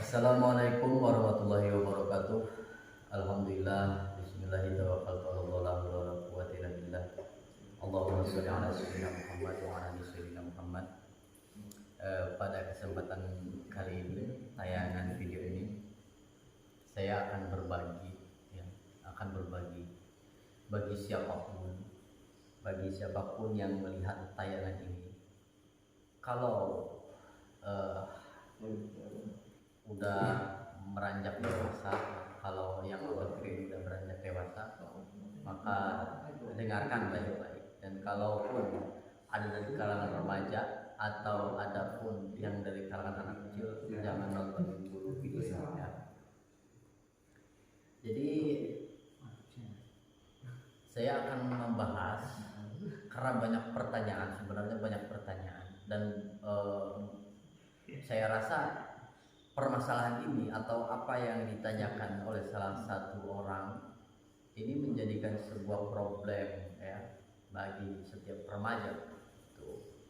Assalamualaikum warahmatullahi wabarakatuh. Alhamdulillah, bismillahirrahmanirrahim. Allahumma sholli ala sayyidina Muhammad wa ala ali sayyidina Muhammad. Pada kesempatan kali ini, tayangan video ini, saya akan berbagi, bagi siapapun yang melihat tayangan ini. Kalau udah meranjak dewasa, kalau yang ini udah beranjak dewasa, maka dengarkan baik-baik. Dan kalaupun ada dari kalangan remaja atau ada pun yang dari kalangan anak kecil, jangan nonton dulu videonya. Jadi saya akan membahas karena banyak pertanyaan, sebenarnya banyak pertanyaan, dan saya rasa permasalahan ini atau apa yang ditanyakan oleh salah satu orang ini menjadikan sebuah problem ya bagi setiap remaja, itu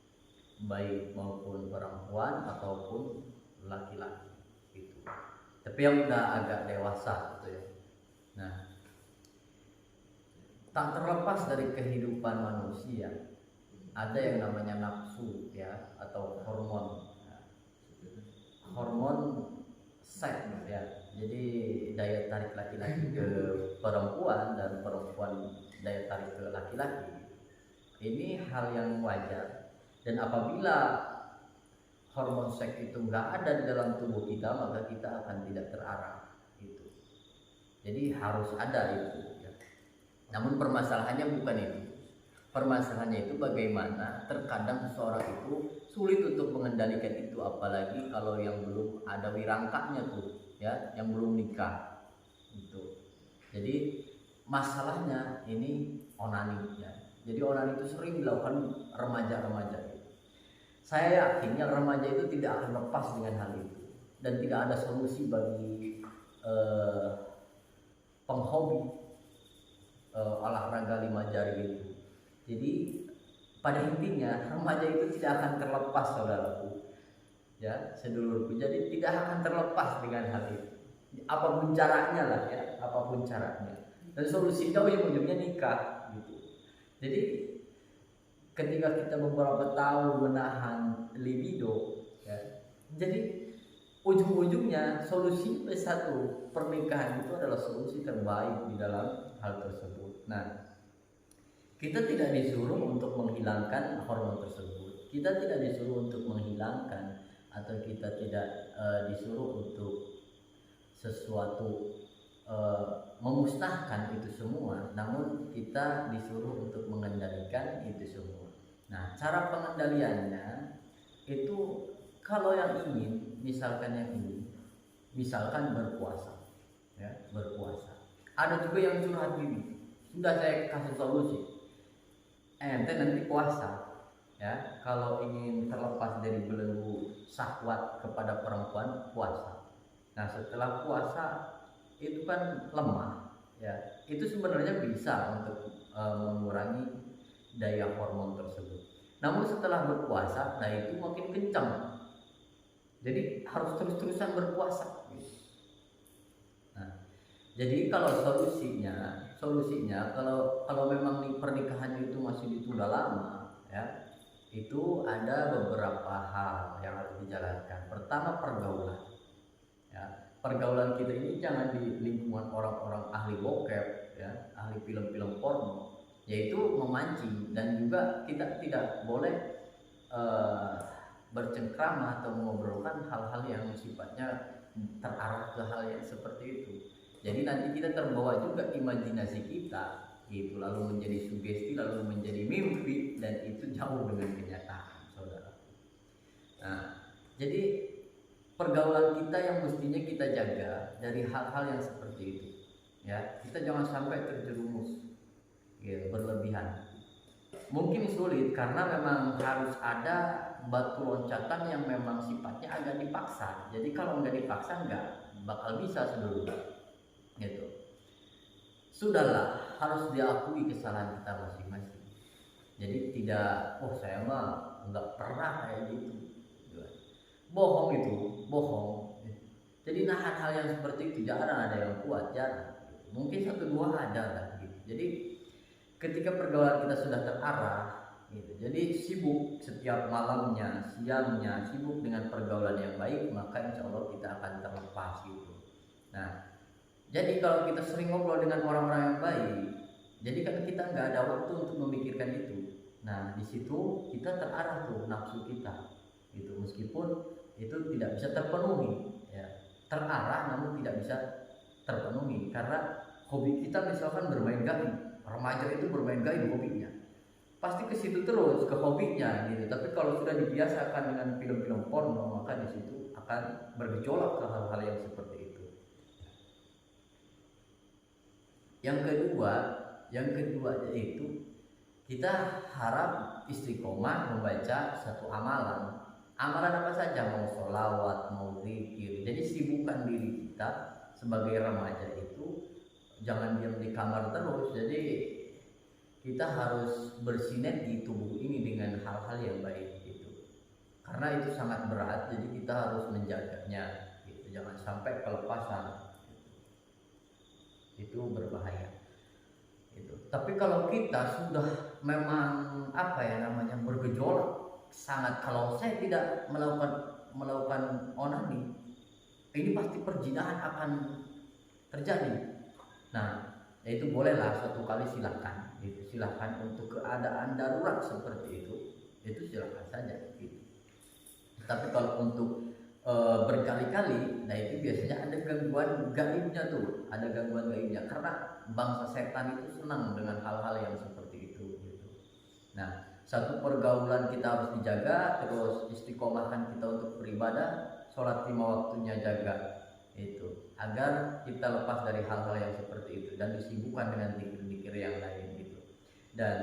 baik maupun perempuan ataupun laki-laki gitu. Tapi yang udah agak dewasa gitu ya. Nah, tak terlepas dari kehidupan manusia ada yang namanya nafsu ya atau hormon. Hormon seks ya, jadi daya tarik laki-laki ke perempuan dan perempuan daya tarik ke laki-laki, ini hal yang wajar. Dan apabila hormon seks itu nggak ada di dalam tubuh kita, maka kita akan tidak terarah itu. Jadi harus ada itu ya. Namun permasalahannya bukan itu. Permasalahannya itu bagaimana terkadang seseorang itu sulit untuk mengendalikan itu, apalagi kalau yang belum ada wirangkanya tuh ya, yang belum nikah gitu. Jadi masalahnya ini onani ya. Jadi onani itu sering dilakukan remaja-remaja itu. Saya yakin yang remaja itu tidak akan lepas dengan hal itu, dan tidak ada solusi bagi penghobi olahraga 5 jari itu. Jadi pada intinya remaja itu tidak akan terlepas, saudaraku ya, sedulurku. Jadi tidak akan terlepas dengan hal itu, apapun caranya lah ya, apapun caranya. Dan solusinya ujung-ujungnya nikah gitu. Jadi ketika kita beberapa tahun menahan libido ya, jadi ujung-ujungnya solusi satu, pernikahan itu adalah solusi terbaik di dalam hal tersebut. Nah, kita tidak disuruh untuk menghilangkan hormon tersebut. Kita tidak disuruh untuk menghilangkan, atau kita tidak disuruh untuk sesuatu memusnahkan itu semua. Namun kita disuruh untuk mengendalikan itu semua. Nah, cara pengendaliannya itu kalau yang ingin, misalkan berpuasa, ya, berpuasa. Ada juga yang curhat gini, sudah saya kasih solusi. Ente nanti puasa ya, kalau ingin terlepas dari belenggu syahwat kepada perempuan, puasa. Nah, setelah puasa itu kan lemah ya, itu sebenarnya bisa untuk mengurangi daya hormon tersebut. Namun setelah berpuasa, nah itu makin kencang, jadi harus terus-terusan berpuasa. Nah, jadi kalau solusinya kalau memang pernikahan itu masih ditunda lama ya, itu ada beberapa hal yang harus dijalankan. Pertama, pergaulan ya. Pergaulan kita ini jangan di lingkungan orang-orang ahli bokep ya, ahli film-film porno, yaitu memancing. Dan juga kita tidak boleh bercengkrama atau mengobrolkan hal-hal yang sifatnya terarah ke hal yang seperti itu. Jadi nanti kita terbawa juga imajinasi kita itu, lalu menjadi sugesti, lalu menjadi mimpi, dan itu jauh dengan kenyataan, saudara. Jadi pergaulan kita yang mestinya kita jaga dari hal-hal yang seperti itu, ya. Kita jangan sampai terjerumus, ya, berlebihan. Mungkin sulit karena memang harus ada batu loncatan yang memang sifatnya agak dipaksa. Jadi kalau nggak dipaksa nggak bakal bisa seluruh, gitu. Sudahlah, harus diakui kesalahan kita masing-masing. Jadi tidak, oh saya mah nggak pernah kayak gitu. Bohong itu, bohong. Jadi nahan hal yang seperti itu jarang ada yang kuat, jarang. Mungkin satu dua ada lah gitu. Jadi ketika pergaulan kita sudah terarah gitu, jadi sibuk setiap malamnya, siangnya sibuk dengan pergaulan yang baik, maka insya Allah kita akan terlepas gitu. Nah, jadi kalau kita sering ngobrol dengan orang-orang yang baik, jadi kan kita nggak ada waktu untuk memikirkan itu. Nah, di situ kita terarah tuh nafsu kita gitu, meskipun itu tidak bisa terpenuhi, ya, terarah namun tidak bisa terpenuhi karena hobi kita misalkan bermain gaib. Remaja itu bermain gaib hobinya, pasti ke situ terus ke hobinya gitu. Tapi kalau sudah dibiasakan dengan film-film porno, maka di situ akan bergejolak ke hal-hal yang seperti itu. Yang kedua yaitu kita harap istiqomah membaca satu amalan. Amalan apa saja, mau sholawat, mau zikir. Jadi sibukkan diri kita sebagai remaja itu, jangan diam di kamar terus. Jadi kita harus bersinergi tubuh ini dengan hal-hal yang baik gitu. Karena itu sangat berat, jadi kita harus menjaganya gitu. Jangan sampai kelepasan. Itu berbahaya. Gitu. Tapi kalau kita sudah memang bergejolak sangat, kalau saya tidak melakukan onani, ini pasti perzinahan akan terjadi. Nah, itu bolehlah suatu kali silahkan untuk keadaan darurat seperti itu silahkan saja gitu. Tapi kalau untuk berkali-kali, nah itu biasanya ada gangguan gaibnya tuh, karena bangsa setan itu senang dengan hal-hal yang seperti itu gitu. Nah, satu pergaulan kita harus dijaga, terus istiqomahkan kita untuk beribadah, sholat 5 waktunya jaga itu, agar kita lepas dari hal-hal yang seperti itu dan disibukkan dengan zikir-zikir yang lain gitu. Dan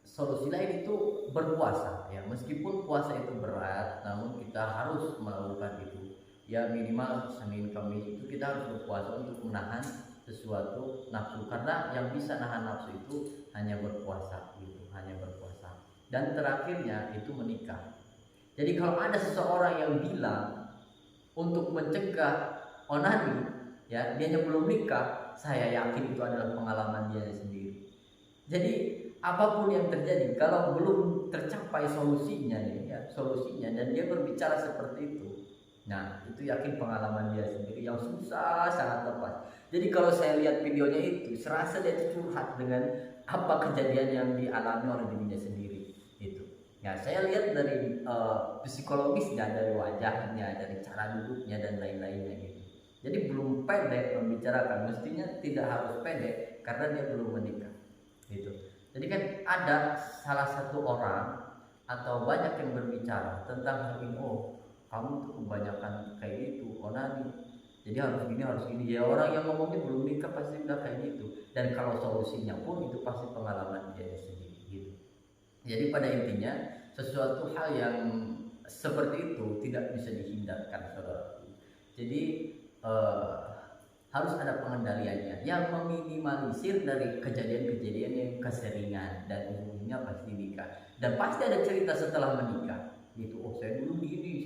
solusi lain itu berpuasa, ya, meskipun puasa itu berat, namun kita harus melakukan itu, ya, minimal Senin Kamis itu kita harus berpuasa untuk menahan sesuatu nafsu, karena yang bisa nahan nafsu itu hanya berpuasa gitu, hanya berpuasa. Dan terakhirnya itu menikah. Jadi kalau ada seseorang yang bilang untuk mencegah onani, ya, dianya belum nikah, saya yakin itu adalah pengalaman dia sendiri. Jadi apapun yang terjadi, kalau belum tercapai solusinya dan dia berbicara seperti itu, nah itu yakin pengalaman dia sendiri yang susah sangat lepas. Jadi kalau saya lihat videonya itu, serasa dia curhat dengan apa kejadian yang dialami oleh dirinya sendiri itu. Nah, saya lihat dari psikologisnya, dari wajahnya, dari cara duduknya dan lain-lainnya gitu. Jadi belum pendek membicarakan, mestinya tidak harus pendek karena dia belum menikah gitu. Jadi kan ada salah satu orang atau banyak yang berbicara tentang hal ini, oh kamu tuh kebanyakan kayak gitu, onani, jadi harus gini. Ya, orang yang ngomongnya belum nikah pasti udah kayak gitu. Dan kalau solusinya pun itu pasti pengalaman dia sendiri gitu. Jadi pada intinya sesuatu hal yang seperti itu tidak bisa dihindarkan, saudara. Jadi harus ada pengendaliannya yang meminimalisir dari kejadian-kejadian yang keseringan, dan ujungnya pasti nikah. Dan pasti ada cerita setelah menikah gitu, oh saya dulu gini,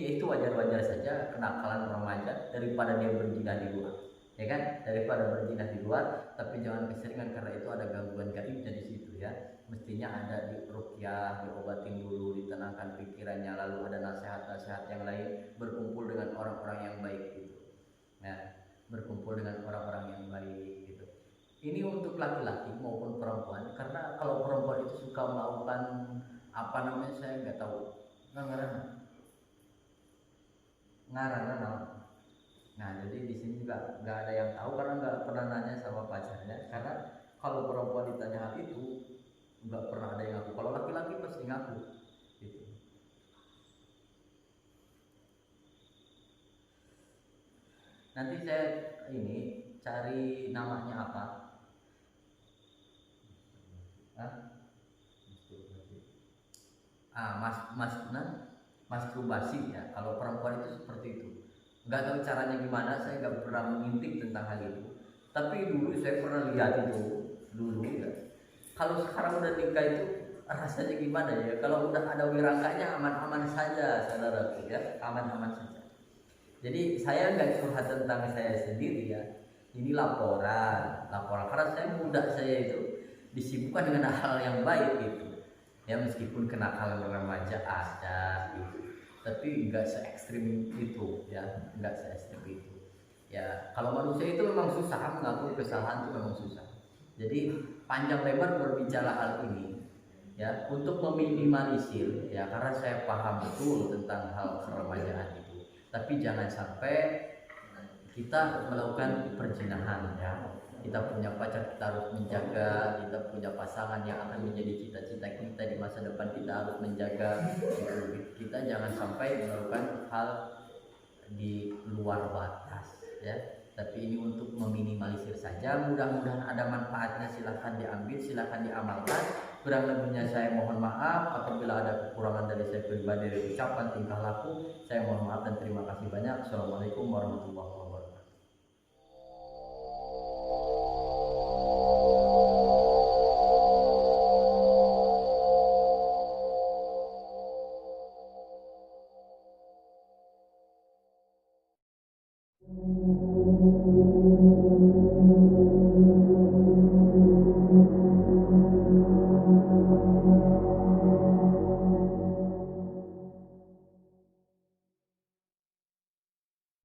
ya itu wajar-wajar saja, kenakalan remaja, daripada dia berzina di luar, ya kan, tapi jangan keseringan karena itu ada gangguan gaibnya di situ, ya. Mestinya ada di ruqyah, diobatin dulu, ditenangkan pikirannya, lalu ada nasihat-nasihat yang lain, berkumpul dengan orang-orang yang baik gitu. Nah, berkumpul dengan orang-orang yang baik gitu. Ini untuk laki-laki maupun perempuan, karena kalau perempuan itu suka melakukan saya nggak tahu ngarang. Nah, jadi di sini juga nggak ada yang tahu karena nggak pernah nanya sama pacarnya. Karena kalau perempuan ditanya hal itu nggak pernah ada yang ngaku. Kalau laki-laki pasti ngaku gitu. Nanti saya ini cari namanya apa. Hah? Masturbasi ya. Kalau perempuan itu seperti itu. Nggak tahu caranya gimana, saya nggak pernah mengintip tentang hal itu. Tapi dulu saya pernah lihat itu dulu ya. Kalau sekarang udah nikah itu rasanya gimana ya? Kalau udah ada wirangkanya aman-aman saja, saudara ya, aman-aman saja. Jadi saya nggak curhat tentang saya sendiri ya. Ini laporan karena saya muda, saya itu disibukkan dengan hal yang baik gitu. Ya meskipun kenakalan remaja ada gitu, tapi nggak se ekstrim itu ya, nggak se ekstrim itu ya. Kalau manusia itu memang susah mengaku kesalahan, itu memang susah. Jadi panjang lebar berbicara hal ini ya untuk meminimalisir ya, karena saya paham betul tentang hal keremajaan itu, tapi jangan sampai kita melakukan perzinahan ya. Kita punya pacar, kita harus menjaga. Kita punya pasangan yang akan menjadi cita-cita kita di masa depan, kita harus menjaga. Kita jangan sampai melakukan hal di luar batas ya. Tapi ini untuk meminimalisir saja. Mudah-mudahan ada manfaatnya. Silahkan diambil, silahkan diamalkan. Kurang lebihnya saya mohon maaf. Apabila ada kekurangan dari saya pribadi, dari ucapan tingkah laku, saya mohon maaf dan terima kasih banyak. Assalamualaikum warahmatullahi wabarakatuh.